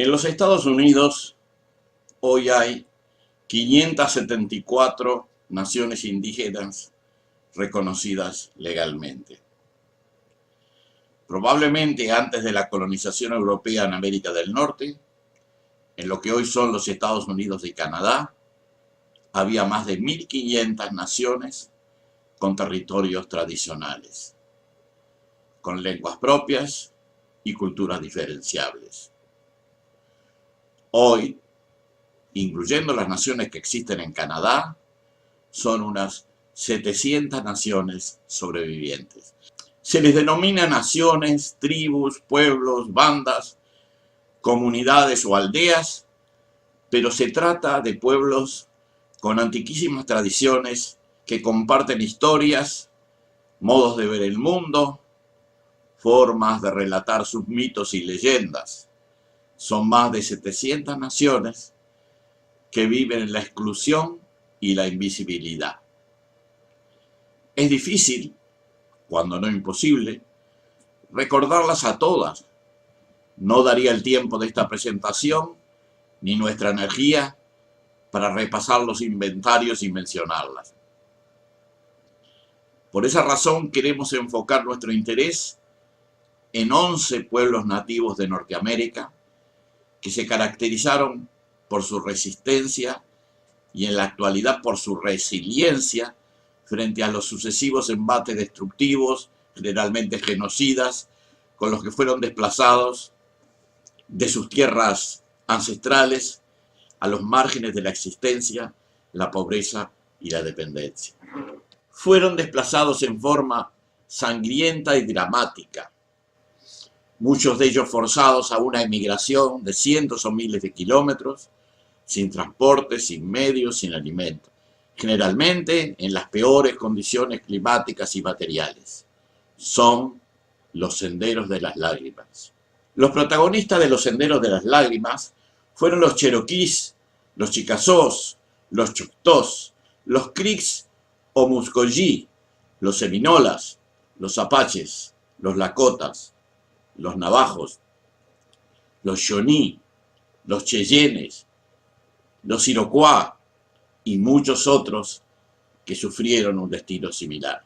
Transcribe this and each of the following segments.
En los Estados Unidos hoy hay 574 naciones indígenas reconocidas legalmente. Probablemente antes de la colonización europea en América del Norte, en lo que hoy son los Estados Unidos y Canadá, había más de 1.500 naciones con territorios tradicionales, con lenguas propias y culturas diferenciables. Hoy, incluyendo las naciones que existen en Canadá, son unas 700 naciones sobrevivientes. Se les denomina naciones, tribus, pueblos, bandas, comunidades o aldeas, pero se trata de pueblos con antiquísimas tradiciones que comparten historias, modos de ver el mundo, formas de relatar sus mitos y leyendas. Son más de 700 naciones que viven en la exclusión y la invisibilidad. Es difícil, cuando no imposible, recordarlas a todas. No daría el tiempo de esta presentación ni nuestra energía para repasar los inventarios y mencionarlas. Por esa razón queremos enfocar nuestro interés en 11 pueblos nativos de Norteamérica que se caracterizaron por su resistencia y en la actualidad por su resiliencia frente a los sucesivos embates destructivos, generalmente genocidas, con los que fueron desplazados de sus tierras ancestrales a los márgenes de la existencia, la pobreza y la dependencia. Fueron desplazados en forma sangrienta y dramática, muchos de ellos forzados a una emigración de cientos o miles de kilómetros, sin transporte, sin medios, sin alimento, generalmente en las peores condiciones climáticas y materiales. Son los senderos de las lágrimas. Los protagonistas de los senderos de las lágrimas fueron los cheroquíes, los chicasós, los choctós, los creeks o muscogí, los seminolas, los apaches, los lakotas, los navajos, los shoní, los cheyennes, los iroquois y muchos otros que sufrieron un destino similar.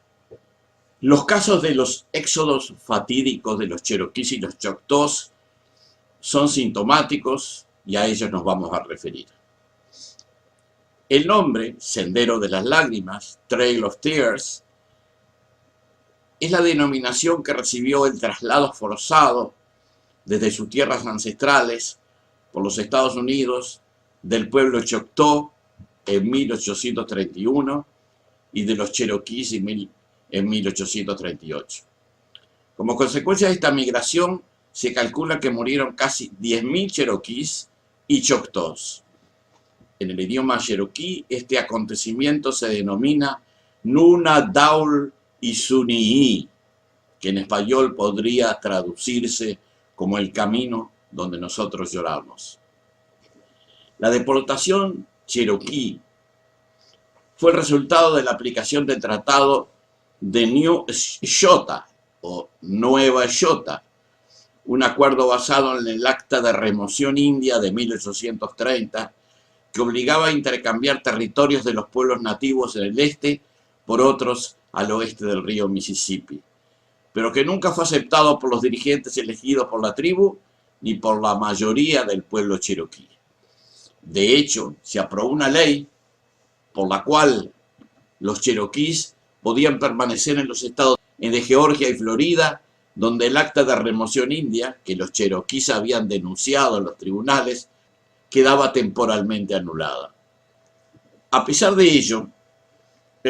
Los casos de los éxodos fatídicos de los cheroquíes y los choctós son sintomáticos y a ellos nos vamos a referir. El nombre, Sendero de las Lágrimas, Trail of Tears, es la denominación que recibió el traslado forzado desde sus tierras ancestrales por los Estados Unidos del pueblo choctó en 1831 y de los cheroquíes en 1838. Como consecuencia de esta migración, se calcula que murieron casi 10.000 cheroquíes y choctós. En el idioma cheroquí, este acontecimiento se denomina Nuna Daul Isunii, que en español podría traducirse como el camino donde nosotros lloramos. La deportación cheroquí fue el resultado de la aplicación del Tratado de New Eshota o Nueva Eshota, un acuerdo basado en el Acta de Remoción India de 1830 que obligaba a intercambiar territorios de los pueblos nativos en el este por otros al oeste del río Mississippi, pero que nunca fue aceptado por los dirigentes elegidos por la tribu ni por la mayoría del pueblo cheroquí. De hecho, se aprobó una ley por la cual los cheroquíes podían permanecer en los estados de Georgia y Florida, donde el acta de remoción india, que los cheroquíes habían denunciado en los tribunales, quedaba temporalmente anulada. A pesar de ello,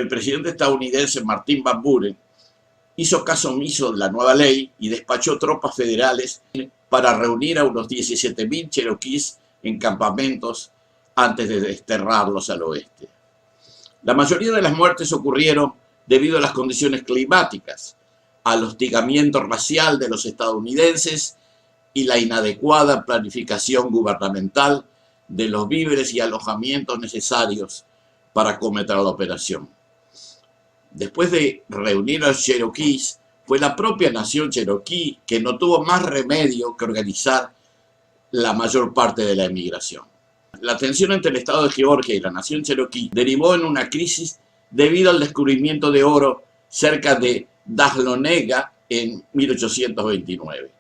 el presidente estadounidense Martin Van Buren hizo caso omiso de la nueva ley y despachó tropas federales para reunir a unos 17.000 cheroquíes en campamentos antes de desterrarlos al oeste. La mayoría de las muertes ocurrieron debido a las condiciones climáticas, al hostigamiento racial de los estadounidenses y la inadecuada planificación gubernamental de los víveres y alojamientos necesarios para acometer la operación. Después de reunir a los cheroquíes, fue la propia nación cheroquí que no tuvo más remedio que organizar la mayor parte de la emigración. La tensión entre el Estado de Georgia y la nación cherokee derivó en una crisis debido al descubrimiento de oro cerca de Dahlonega en 1829.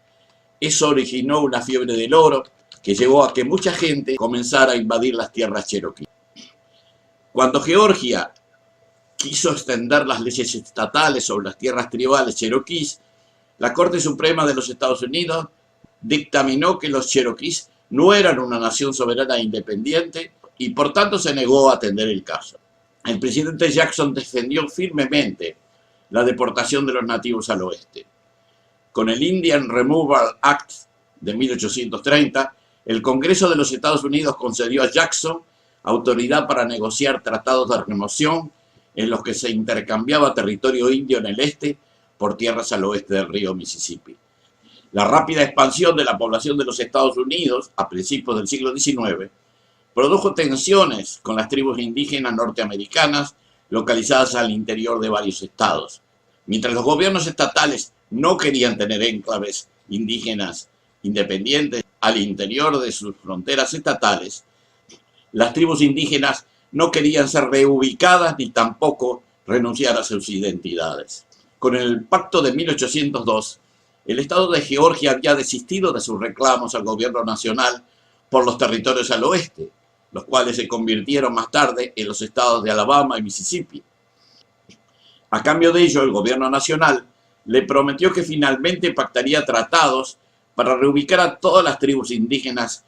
Eso originó una fiebre del oro que llevó a que mucha gente comenzara a invadir las tierras cherokee. Cuando Georgia quiso extender las leyes estatales sobre las tierras tribales cherokees, la Corte Suprema de los Estados Unidos dictaminó que los cherokees no eran una nación soberana e independiente y por tanto se negó a atender el caso. El presidente Jackson defendió firmemente la deportación de los nativos al oeste. Con el Indian Removal Act de 1830, el Congreso de los Estados Unidos concedió a Jackson autoridad para negociar tratados de remoción en los que se intercambiaba territorio indio en el este por tierras al oeste del río Mississippi. La rápida expansión de la población de los Estados Unidos a principios del siglo XIX produjo tensiones con las tribus indígenas norteamericanas localizadas al interior de varios estados. Mientras los gobiernos estatales no querían tener enclaves indígenas independientes al interior de sus fronteras estatales, las tribus indígenas no querían ser reubicadas ni tampoco renunciar a sus identidades. Con el Pacto de 1802, el Estado de Georgia había desistido de sus reclamos al gobierno nacional por los territorios al oeste, los cuales se convirtieron más tarde en los estados de Alabama y Mississippi. A cambio de ello, el gobierno nacional le prometió que finalmente pactaría tratados para reubicar a todas las tribus indígenas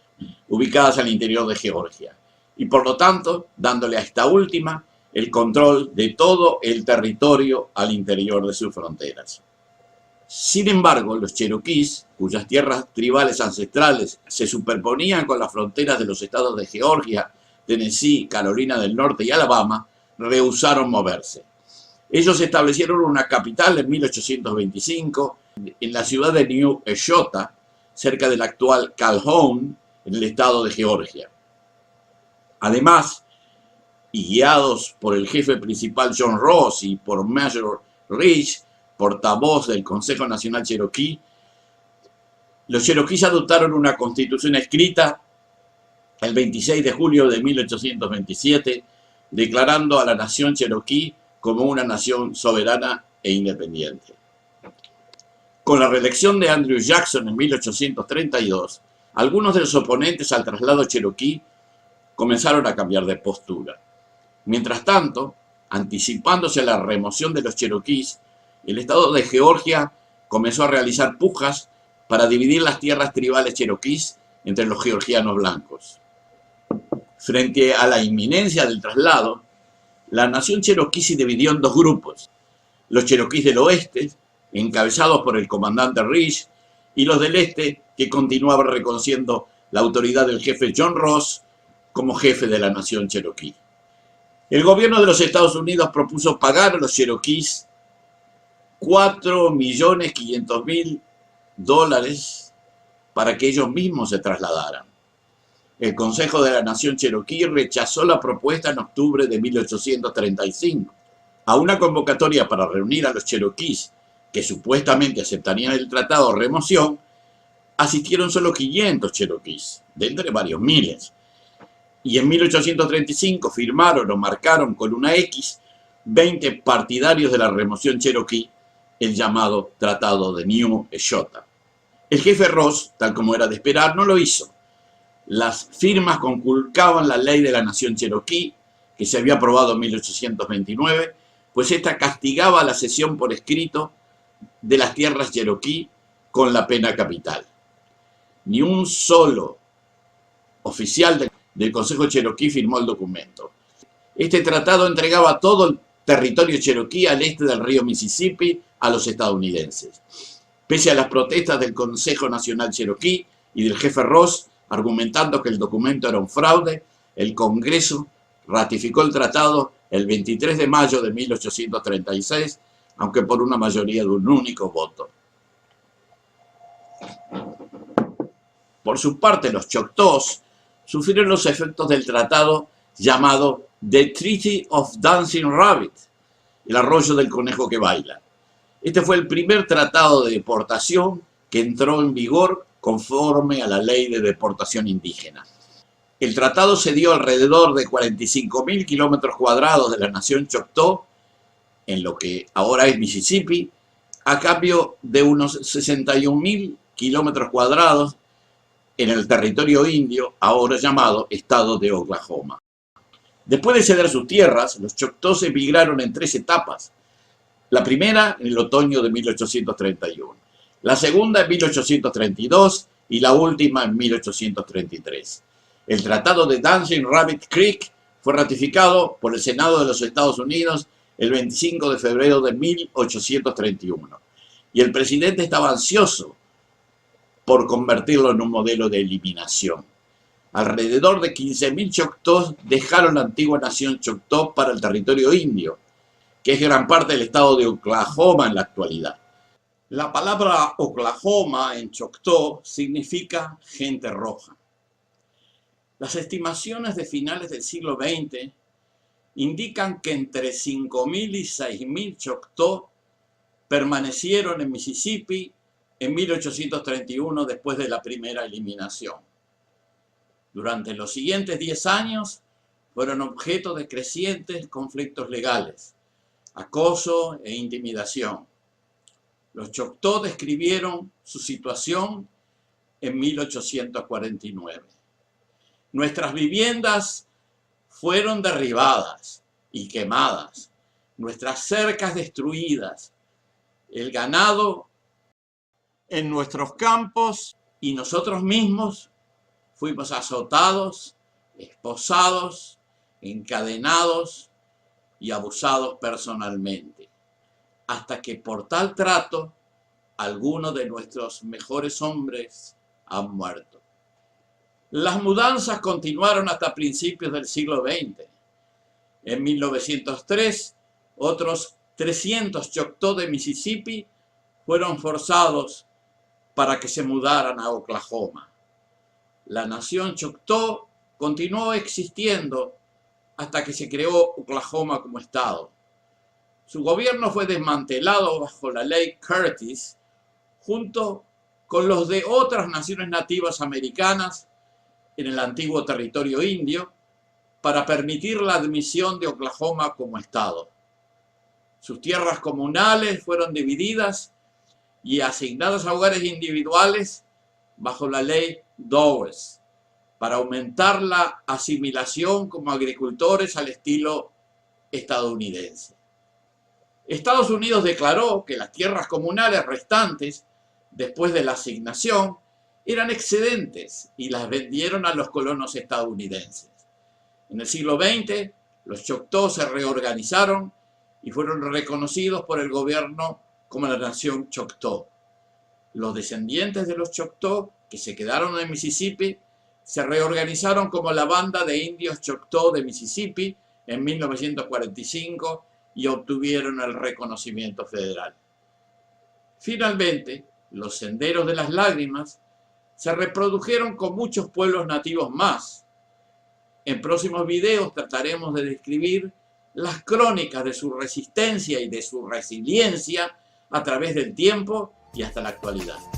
ubicadas al interior de Georgia, y por lo tanto, dándole a esta última el control de todo el territorio al interior de sus fronteras. Sin embargo, los cherokees, cuyas tierras tribales ancestrales se superponían con las fronteras de los estados de Georgia, Tennessee, Carolina del Norte y Alabama, rehusaron moverse. Ellos establecieron una capital en 1825 en la ciudad de New Eshota, cerca del actual Calhoun, en el estado de Georgia. Además, y guiados por el jefe principal John Ross y por Major Rich, portavoz del Consejo Nacional Cherokee, los cherokees adoptaron una constitución escrita el 26 de julio de 1827, declarando a la nación cherokee como una nación soberana e independiente. Con la reelección de Andrew Jackson en 1832, algunos de los oponentes al traslado cherokee comenzaron a cambiar de postura. Mientras tanto, anticipándose a la remoción de los cherokees, el estado de Georgia comenzó a realizar pujas para dividir las tierras tribales cherokees entre los georgianos blancos. Frente a la inminencia del traslado, la nación cherokee se dividió en dos grupos: los cherokees del oeste, encabezados por el comandante Rich, y los del este, que continuaban reconociendo la autoridad del jefe John Ross como jefe de la nación cherokee. El gobierno de los Estados Unidos propuso pagar a los cherokees $4.500.000 para que ellos mismos se trasladaran. El Consejo de la Nación Cherokee rechazó la propuesta en octubre de 1835. A una convocatoria para reunir a los cherokees que supuestamente aceptarían el tratado de remoción, asistieron solo 500 cherokees, de entre varios miles. Y en 1835 firmaron o marcaron con una X 20 partidarios de la remoción cherokee, el llamado Tratado de New Eshota. El jefe Ross, tal como era de esperar, no lo hizo. Las firmas conculcaban la ley de la nación cherokee, que se había aprobado en 1829, pues esta castigaba la cesión por escrito de las tierras cherokee con la pena capital. Ni un solo oficial del Consejo Cherokee firmó el documento. Este tratado entregaba todo el territorio cherokee al este del río Mississippi a los estadounidenses. Pese a las protestas del Consejo Nacional Cherokee y del jefe Ross, argumentando que el documento era un fraude, el Congreso ratificó el tratado el 23 de mayo de 1836, aunque por una mayoría de un único voto. Por su parte, los Choctaws sufrieron los efectos del tratado llamado The Treaty of Dancing Rabbit, el arroyo del conejo que baila. Este fue el primer tratado de deportación que entró en vigor conforme a la ley de deportación indígena. El tratado cedió alrededor de 45.000 kilómetros cuadrados de la nación Choctaw, en lo que ahora es Mississippi, a cambio de unos 61.000 kilómetros cuadrados en el territorio indio, ahora llamado Estado de Oklahoma. Después de ceder sus tierras, los Choctaws emigraron en 3 etapas. La primera en el otoño de 1831, la segunda en 1832 y la última en 1833. El Tratado de Dancing Rabbit Creek fue ratificado por el Senado de los Estados Unidos el 25 de febrero de 1831 y el presidente estaba ansioso por convertirlo en un modelo de eliminación. Alrededor de 15.000 Choctaws dejaron la antigua nación Choctaw para el territorio indio, que es gran parte del estado de Oklahoma en la actualidad. La palabra Oklahoma en Choctaw significa gente roja. Las estimaciones de finales del siglo XX indican que entre 5.000 y 6.000 Choctaw permanecieron en Mississippi en 1831 después de la primera eliminación. Durante los siguientes 10 años fueron objeto de crecientes conflictos legales, acoso e intimidación. Los Choctaw describieron su situación en 1849. Nuestras viviendas fueron derribadas y quemadas, nuestras cercas destruidas, el ganado en nuestros campos y nosotros mismos fuimos azotados, esposados, encadenados y abusados personalmente, hasta que por tal trato algunos de nuestros mejores hombres han muerto. Las mudanzas continuaron hasta principios del siglo XX. En 1903, otros 300 Choctaw de Mississippi fueron forzados para que se mudaran a Oklahoma. La nación Choctaw continuó existiendo hasta que se creó Oklahoma como estado. Su gobierno fue desmantelado bajo la ley Curtis, junto con los de otras naciones nativas americanas en el antiguo territorio indio, para permitir la admisión de Oklahoma como estado. Sus tierras comunales fueron divididas y asignadas a hogares individuales bajo la ley Dawes, para aumentar la asimilación como agricultores al estilo estadounidense. Estados Unidos declaró que las tierras comunales restantes, después de la asignación, eran excedentes y las vendieron a los colonos estadounidenses. En el siglo XX, los Choctaw se reorganizaron y fueron reconocidos por el gobierno como la nación Choctaw. Los descendientes de los Choctaw, que se quedaron en Mississippi, se reorganizaron como la Banda de Indios Choctaw de Mississippi en 1945 y obtuvieron el reconocimiento federal. Finalmente, los Senderos de las Lágrimas se reprodujeron con muchos pueblos nativos más. En próximos videos trataremos de describir las crónicas de su resistencia y de su resiliencia a través del tiempo y hasta la actualidad.